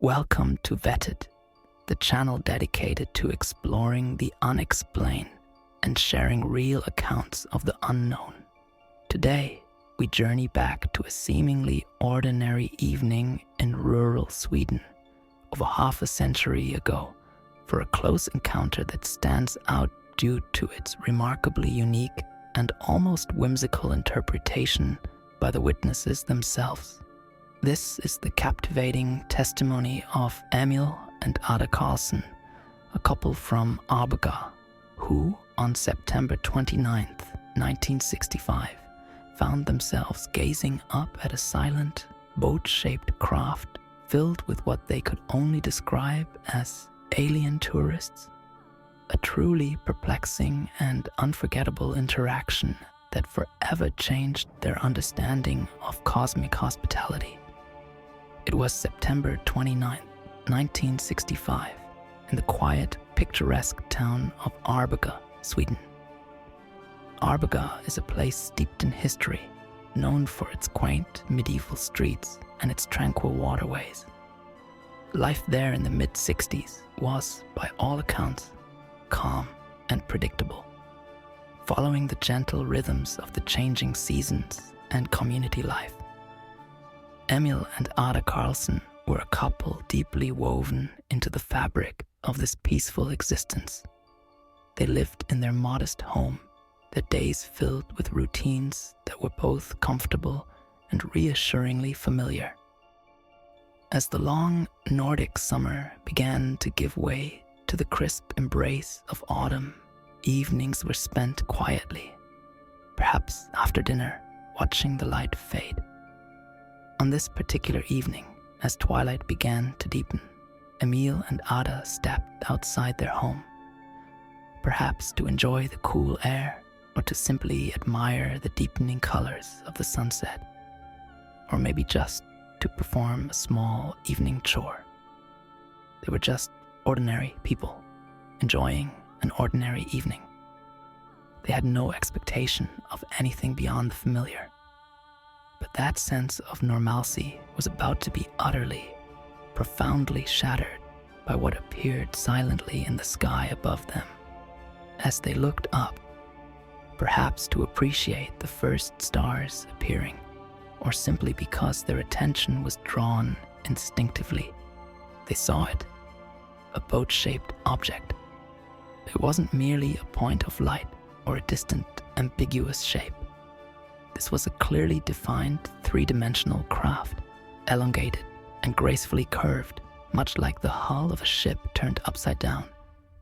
Welcome to Vetted, the channel dedicated to exploring the unexplained and sharing real accounts of the unknown. Today, we journey back to a seemingly ordinary evening in rural Sweden over half a century ago for a close encounter that stands out due to its remarkably unique and almost whimsical interpretation by the witnesses themselves. This is the captivating testimony of Emile and Ada Carlson, a couple from Armstrong, who, on September 29th, 1965, found themselves gazing up at a silent, boat-shaped craft filled with what they could only describe as alien tourists. A truly perplexing and unforgettable interaction that forever changed their understanding of cosmic hospitality. It was September 29, 1965, in the quiet, picturesque town of Arboga, Sweden. Arboga is a place steeped in history, known for its quaint medieval streets and its tranquil waterways. Life there in the mid-60s was, by all accounts, calm and predictable, following the gentle rhythms of the changing seasons and community life. Emile and Ada Carlson were a couple deeply woven into the fabric of this peaceful existence. They lived in their modest home, their days filled with routines that were both comfortable and reassuringly familiar. As the long Nordic summer began to give way to the crisp embrace of autumn, evenings were spent quietly, perhaps after dinner, watching the light fade. On this particular evening, as twilight began to deepen, Emile and Ada stepped outside their home, perhaps to enjoy the cool air or to simply admire the deepening colors of the sunset, or maybe just to perform a small evening chore. They were just ordinary people enjoying an ordinary evening. They had no expectation of anything beyond the familiar. But that sense of normalcy was about to be utterly, profoundly shattered by what appeared silently in the sky above them. As they looked up, perhaps to appreciate the first stars appearing, or simply because their attention was drawn instinctively, they saw it, a boat-shaped object. It wasn't merely a point of light or a distant, ambiguous shape. This was a clearly defined three-dimensional craft, elongated and gracefully curved, much like the hull of a ship turned upside down,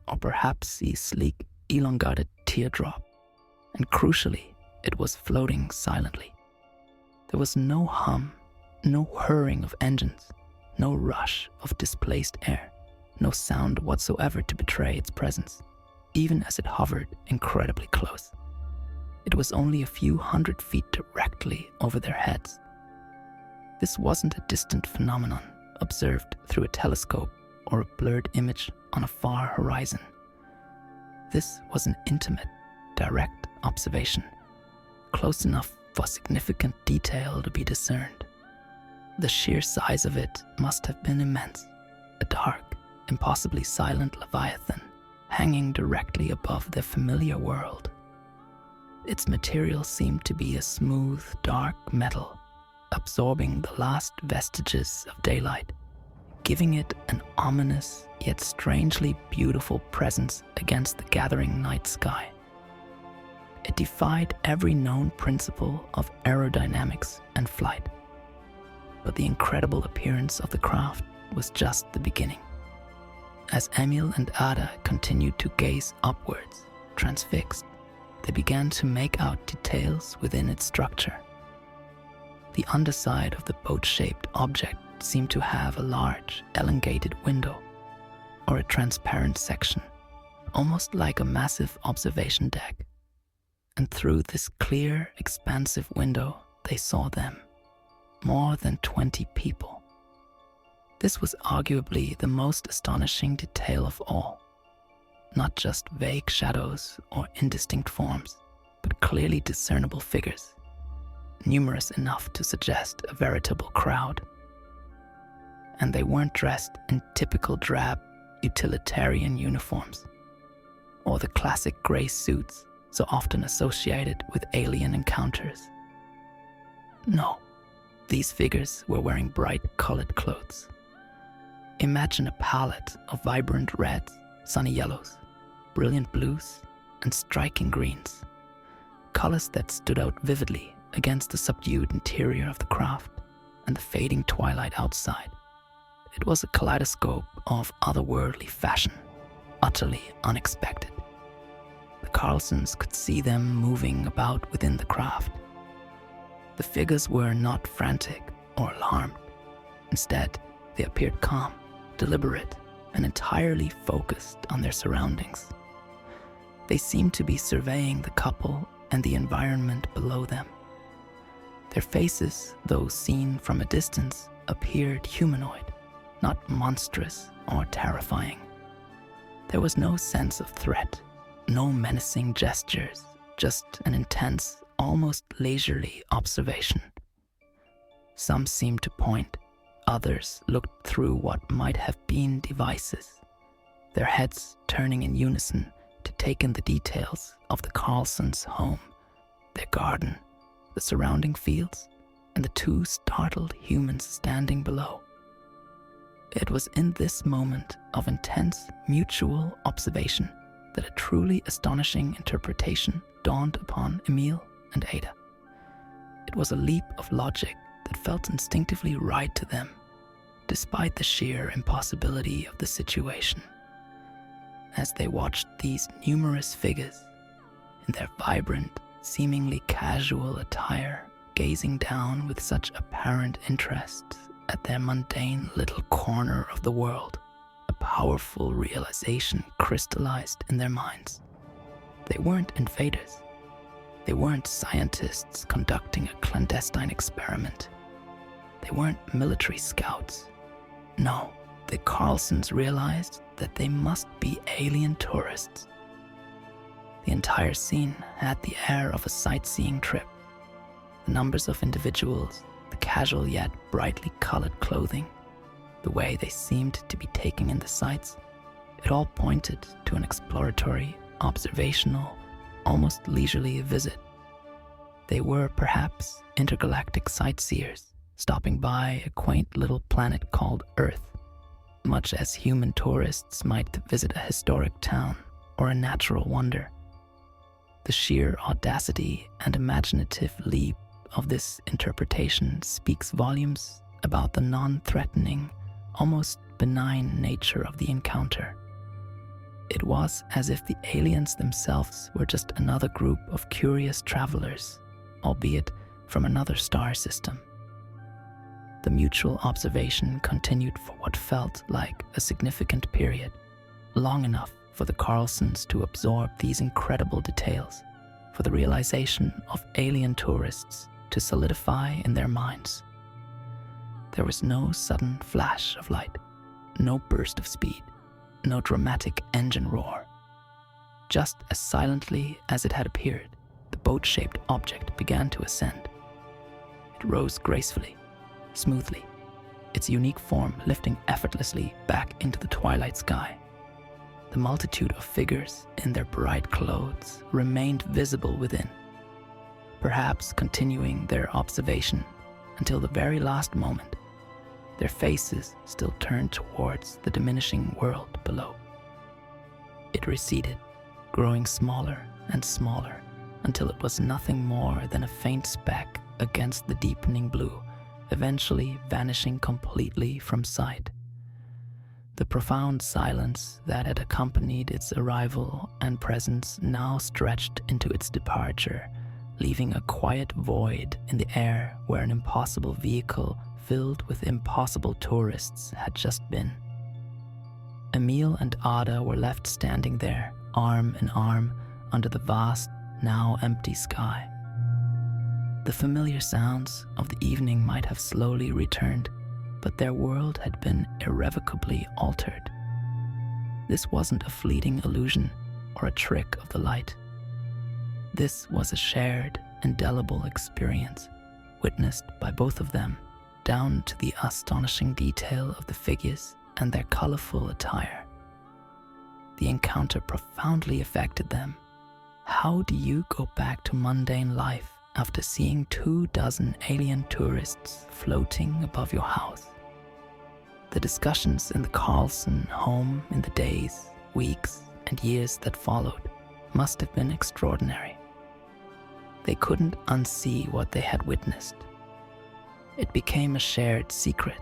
or perhaps a sleek, elongated teardrop. And crucially, it was floating silently. There was no hum, no whirring of engines, no rush of displaced air, no sound whatsoever to betray its presence, even as it hovered incredibly close. It was only a few hundred feet directly over their heads. This wasn't a distant phenomenon observed through a telescope or a blurred image on a far horizon. This was an intimate, direct observation, close enough for significant detail to be discerned. The sheer size of it must have been immense, a dark, impossibly silent leviathan hanging directly above their familiar world. Its material seemed to be a smooth, dark metal, absorbing the last vestiges of daylight, giving it an ominous yet strangely beautiful presence against the gathering night sky. It defied every known principle of aerodynamics and flight. But the incredible appearance of the craft was just the beginning. As Emile and Ada continued to gaze upwards, transfixed, they began to make out details within its structure. The underside of the boat-shaped object seemed to have a large, elongated window, or a transparent section, almost like a massive observation deck. And through this clear, expansive window, they saw them, more than 20 people. This was arguably the most astonishing detail of all. Not just vague shadows or indistinct forms, but clearly discernible figures, numerous enough to suggest a veritable crowd. and they weren't dressed in typical drab utilitarian uniforms, or the classic gray suits so often associated with alien encounters. No, these figures were wearing bright colored clothes. Imagine a palette of vibrant reds, sunny yellows, brilliant blues, and striking greens, colors that stood out vividly against the subdued interior of the craft and the fading twilight outside. It was a kaleidoscope of otherworldly fashion, utterly unexpected. The Carlsons could see them moving about within the craft. The figures were not frantic or alarmed. Instead, they appeared calm, deliberate, and entirely focused on their surroundings. They seemed to be surveying the couple and the environment below them. Their faces, though seen from a distance, appeared humanoid, not monstrous or terrifying. There was no sense of threat, no menacing gestures, just an intense, almost leisurely observation. Some seemed to point, others looked through what might have been devices, their heads turning in unison to take in the details of the Carlsons' home, their garden, the surrounding fields, and the two startled humans standing below. It was in this moment of intense mutual observation that a truly astonishing interpretation dawned upon Emile and Ada. It was a leap of logic that felt instinctively right to them, despite the sheer impossibility of the situation. As they watched these numerous figures in their vibrant, seemingly casual attire, gazing down with such apparent interest at their mundane little corner of the world, a powerful realization crystallized in their minds. They weren't invaders. They weren't scientists conducting a clandestine experiment. They weren't military scouts. No, the Carlsons realized that they must be alien tourists. The entire scene had the air of a sightseeing trip. The numbers of individuals, the casual yet brightly colored clothing, the way they seemed to be taking in the sights, it all pointed to an exploratory, observational, almost leisurely visit. They were perhaps intergalactic sightseers, stopping by a quaint little planet called Earth, much as human tourists might visit a historic town or a natural wonder. The sheer audacity and imaginative leap of this interpretation speaks volumes about the non-threatening, almost benign nature of the encounter. It was as if the aliens themselves were just another group of curious travelers, albeit from another star system. The mutual observation continued for what felt like a significant period, long enough for the Carlsons to absorb these incredible details, for the realization of alien tourists to solidify in their minds. There was no sudden flash of light, no burst of speed, no dramatic engine roar. Just as silently as it had appeared, the boat-shaped object began to ascend. It rose gracefully, smoothly, its unique form lifting effortlessly back into the twilight sky. The multitude of figures in their bright clothes remained visible within, perhaps continuing their observation until the very last moment, their faces still turned towards the diminishing world below. It receded, growing smaller and smaller until it was nothing more than a faint speck against the deepening blue, eventually vanishing completely from sight. The profound silence that had accompanied its arrival and presence now stretched into its departure, leaving a quiet void in the air where an impossible vehicle filled with impossible tourists had just been. Emile and Ada were left standing there, arm in arm, under the vast, now empty sky. The familiar sounds of the evening might have slowly returned, but their world had been irrevocably altered. This wasn't a fleeting illusion or a trick of the light. This was a shared, indelible experience, witnessed by both of them down to the astonishing detail of the figures and their colorful attire. The encounter profoundly affected them. How do you go back to mundane life after seeing 24 alien tourists floating above your house? The discussions in the Carlson home in the days, weeks, and years that followed must have been extraordinary. They couldn't unsee what they had witnessed. It became a shared secret,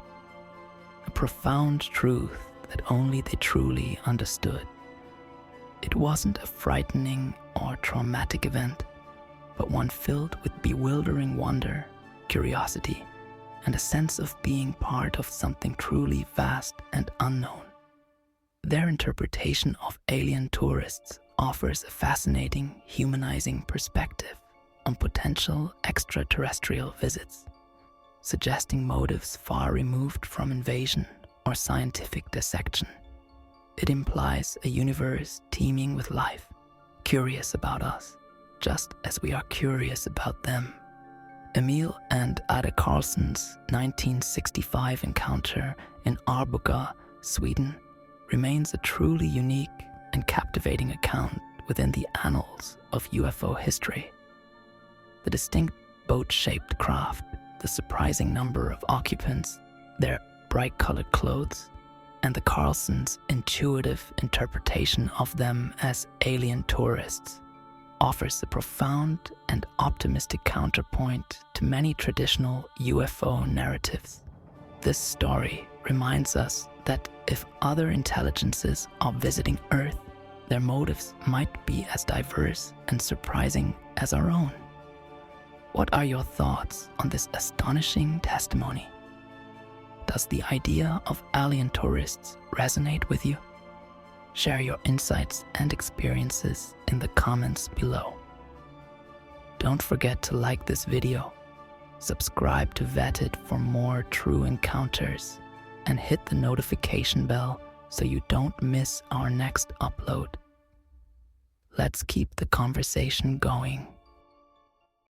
a profound truth that only they truly understood. It wasn't a frightening or traumatic event, but one filled with bewildering wonder, curiosity, and a sense of being part of something truly vast and unknown. Their interpretation of alien tourists offers a fascinating, humanizing perspective on potential extraterrestrial visits, suggesting motives far removed from invasion or scientific dissection. It implies a universe teeming with life, curious about us, just as we are curious about them. Emile and Ada Carlson's 1965 encounter in Arboga, Sweden, remains a truly unique and captivating account within the annals of UFO history. The distinct boat-shaped craft, the surprising number of occupants, their bright-colored clothes, and the Carlsons' intuitive interpretation of them as alien tourists offers a profound and optimistic counterpoint to many traditional UFO narratives. This story reminds us that if other intelligences are visiting Earth, their motives might be as diverse and surprising as our own. What are your thoughts on this astonishing testimony? Does the idea of alien tourists resonate with you? Share your insights and experiences in the comments below. Don't forget to like this video, subscribe to Vetted for more true encounters, and hit the notification bell so you don't miss our next upload. Let's keep the conversation going.